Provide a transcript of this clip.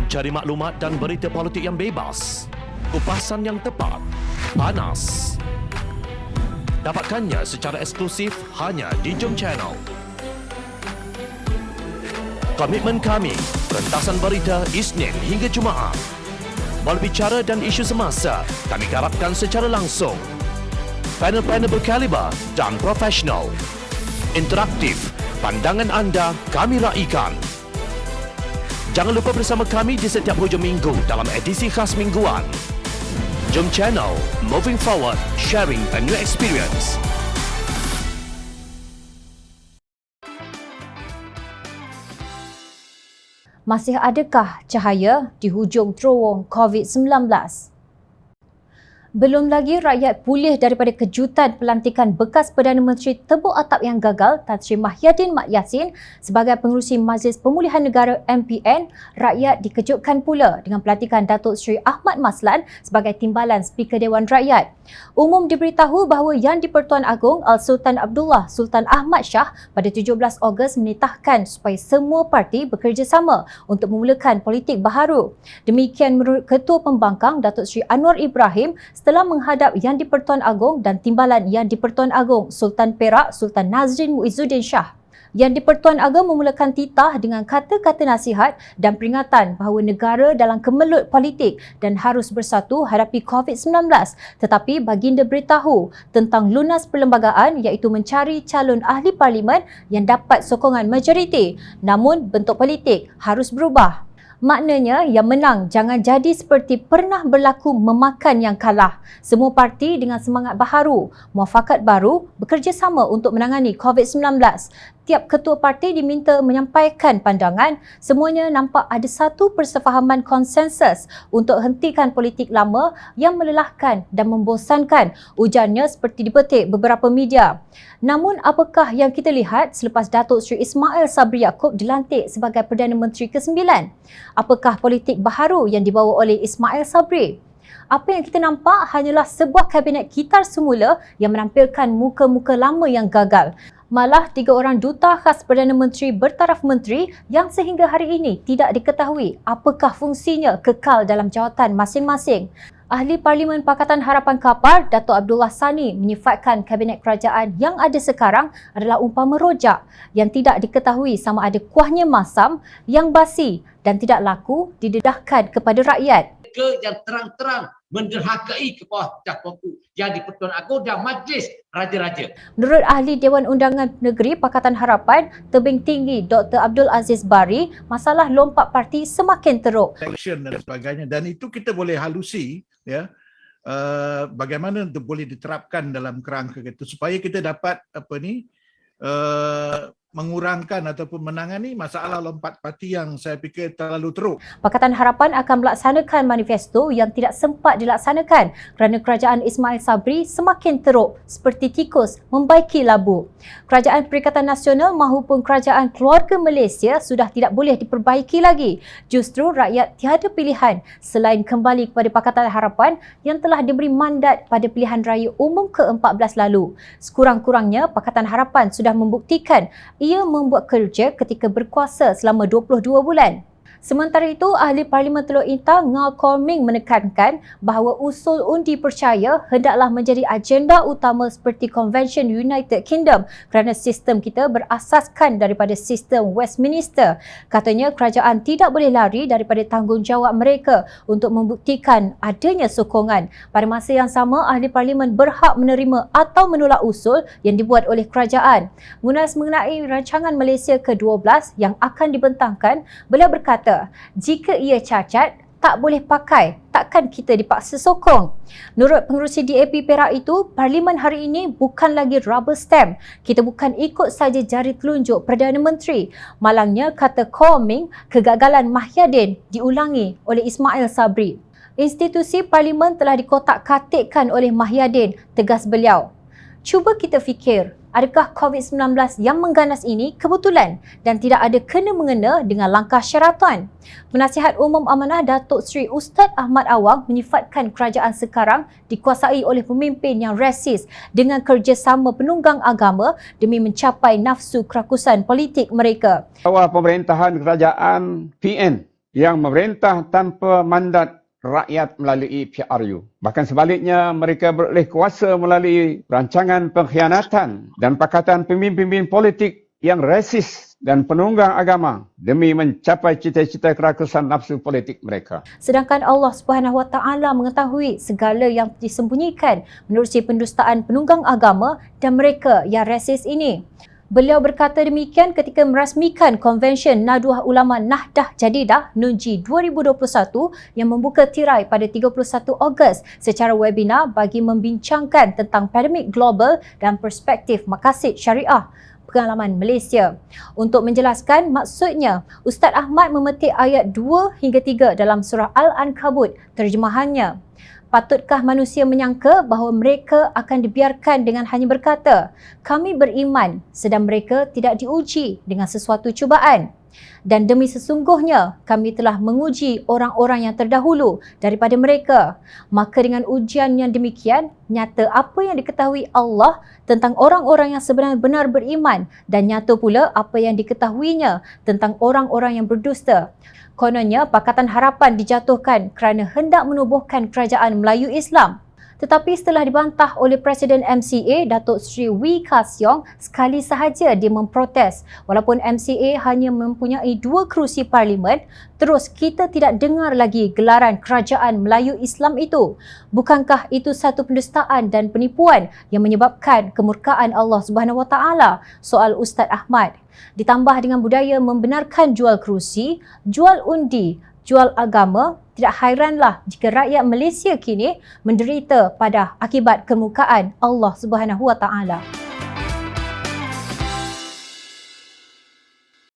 Mencari maklumat dan berita politik yang bebas, kupasan yang tepat, panas. Dapatkannya secara eksklusif hanya di Jom Channel. Komitmen kami, rentasan berita Isnin hingga Jumaat. Berbicara dan isu semasa, kami garapkan secara langsung. Panel-panel berkaliber dan profesional. Interaktif, pandangan anda kami raikan. Jangan lupa bersama kami di setiap hujung minggu dalam edisi khas mingguan. Jom Channel, moving forward, sharing a new experience. Masih adakah cahaya di hujung terowong COVID-19? Belum lagi rakyat pulih daripada kejutan pelantikan bekas Perdana Menteri tebuk atap yang gagal Tan Sri Mahyadin Mat Yassin sebagai pengerusi Majlis Pemulihan Negara MPN, rakyat dikejutkan pula dengan pelantikan Datuk Seri Ahmad Maslan sebagai timbalan Speaker Dewan Rakyat. Umum diberitahu bahawa Yang di-Pertuan Agong Al-Sultan Abdullah Sultan Ahmad Shah pada 17 Ogos menitahkan supaya semua parti bekerjasama untuk memulakan politik baharu. Demikian menurut Ketua Pembangkang Datuk Seri Anwar Ibrahim setelah menghadap Yang di-Pertuan Agong dan timbalan Yang di-Pertuan Agong Sultan Perak Sultan Nazrin Muizzuddin Shah. Yang di-Pertuan Agong memulakan titah dengan kata-kata nasihat dan peringatan bahawa negara dalam kemelut politik dan harus bersatu hadapi COVID-19. Tetapi baginda beritahu tentang lunas perlembagaan iaitu mencari calon ahli parlimen yang dapat sokongan majoriti. Namun bentuk politik harus berubah. Maknanya yang menang jangan jadi seperti pernah berlaku memakan yang kalah. Semua parti dengan semangat baharu, muafakat baru bekerjasama untuk menangani COVID-19. Tiap ketua parti diminta menyampaikan pandangan. Semuanya nampak ada satu persefahaman konsensus untuk hentikan politik lama yang melelahkan dan membosankan. Ujarnya seperti dipetik beberapa media. Namun apakah yang kita lihat selepas Datuk Seri Ismail Sabri Yaakob dilantik sebagai Perdana Menteri ke-9? Apakah politik baharu yang dibawa oleh Ismail Sabri? Apa yang kita nampak hanyalah sebuah kabinet kitar semula yang menampilkan muka-muka lama yang gagal. Malah 3 orang duta khas Perdana Menteri bertaraf menteri yang sehingga hari ini tidak diketahui apakah fungsinya kekal dalam jawatan masing-masing. Ahli Parlimen Pakatan Harapan Kapar, Datuk Abdullah Sani menyifatkan kabinet kerajaan yang ada sekarang adalah umpama rojak yang tidak diketahui sama ada kuahnya masam, yang basi dan tidak laku didedahkan kepada rakyat. Yang terang-terang menderhakai ke bawah cakupu Yang di-Pertuan Agong dan Majlis Raja-Raja. Menurut Ahli Dewan Undangan Negeri Pakatan Harapan, Tebing Tinggi Dr. Abdul Aziz Bari, masalah lompat parti semakin teruk. Action dan sebagainya, dan itu kita boleh halusi ya, bagaimana untuk boleh diterapkan dalam kerangka itu supaya kita dapat mengurangkan ataupun menangani masalah lompat parti yang saya fikir terlalu teruk. Pakatan Harapan akan melaksanakan manifesto yang tidak sempat dilaksanakan kerana kerajaan Ismail Sabri semakin teruk seperti tikus membaiki labu. Kerajaan Perikatan Nasional mahupun kerajaan keluarga Malaysia sudah tidak boleh diperbaiki lagi. Justru rakyat tiada pilihan selain kembali kepada Pakatan Harapan yang telah diberi mandat pada pilihan raya umum ke-14 lalu. Sekurang-kurangnya Pakatan Harapan sudah membuktikan ia membuat kerja ketika berkuasa selama 22 bulan. Sementara itu, Ahli Parlimen Teluk Inta Ngal Korming menekankan bahawa usul undi percaya hendaklah menjadi agenda utama seperti Convention United Kingdom kerana sistem kita berasaskan daripada sistem Westminster. Katanya kerajaan tidak boleh lari daripada tanggungjawab mereka untuk membuktikan adanya sokongan. Pada masa yang sama, Ahli Parlimen berhak menerima atau menolak usul yang dibuat oleh kerajaan. Munas mengenai rancangan Malaysia ke-12 yang akan dibentangkan, beliau berkata, jika ia cacat, tak boleh pakai, takkan kita dipaksa sokong. Menurut pengerusi DAP Perak itu, Parlimen hari ini bukan lagi rubber stamp. Kita bukan ikut saja jari telunjuk Perdana Menteri. Malangnya, kata Korming, kegagalan Mahyadin diulangi oleh Ismail Sabri. Institusi Parlimen telah dikotak-katikkan oleh Mahyadin, tegas beliau. Cuba kita fikir, adakah COVID-19 yang mengganas ini kebetulan dan tidak ada kena-mengena dengan langkah syaratan? Penasihat Umum Amanah Datuk Seri Ustaz Ahmad Awang menyifatkan kerajaan sekarang dikuasai oleh pemimpin yang rasis dengan kerjasama penunggang agama demi mencapai nafsu kerakusan politik mereka. Bawah pemerintahan kerajaan PN yang memerintah tanpa mandat rakyat melalui PRU. Bahkan sebaliknya, mereka beroleh kuasa melalui rancangan pengkhianatan dan pakatan pemimpin-pemimpin politik yang rasis dan penunggang agama demi mencapai cita-cita kerakusan nafsu politik mereka. Sedangkan Allah Subhanahu Wa Taala mengetahui segala yang disembunyikan menerusi pendustaan penunggang agama dan mereka yang rasis ini. Beliau berkata demikian ketika merasmikan Konvensyen Nahdlatul Ulama Nahdah Jadidah Nunji 2021 yang membuka tirai pada 31 Ogos secara webinar bagi membincangkan tentang pandemik global dan perspektif maqasid syariah pengalaman Malaysia. Untuk menjelaskan maksudnya, Ustaz Ahmad memetik ayat 2 hingga 3 dalam surah Al-Ankabut, terjemahannya. Patutkah manusia menyangka bahawa mereka akan dibiarkan dengan hanya berkata, kami beriman, sedang mereka tidak diuji dengan sesuatu cubaan? Dan demi sesungguhnya, kami telah menguji orang-orang yang terdahulu daripada mereka. Maka dengan ujian yang demikian, nyata apa yang diketahui Allah tentang orang-orang yang sebenar-benar beriman dan nyata pula apa yang diketahuinya tentang orang-orang yang berdusta. Kononnya, Pakatan Harapan dijatuhkan kerana hendak menubuhkan kerajaan Melayu Islam. Tetapi setelah dibantah oleh Presiden MCA, Datuk Seri Wee Ka Siong, sekali sahaja dia memprotes. Walaupun MCA hanya mempunyai 2 kerusi parlimen, terus kita tidak dengar lagi gelaran kerajaan Melayu Islam itu. Bukankah itu satu pendustaan dan penipuan yang menyebabkan kemurkaan Allah Subhanahu Wa Taala? Soal Ustaz Ahmad. Ditambah dengan budaya membenarkan jual kerusi, jual undi, jual agama, tidak hairanlah jika rakyat Malaysia kini menderita pada akibat kemurkaan Allah Subhanahu Wa Taala.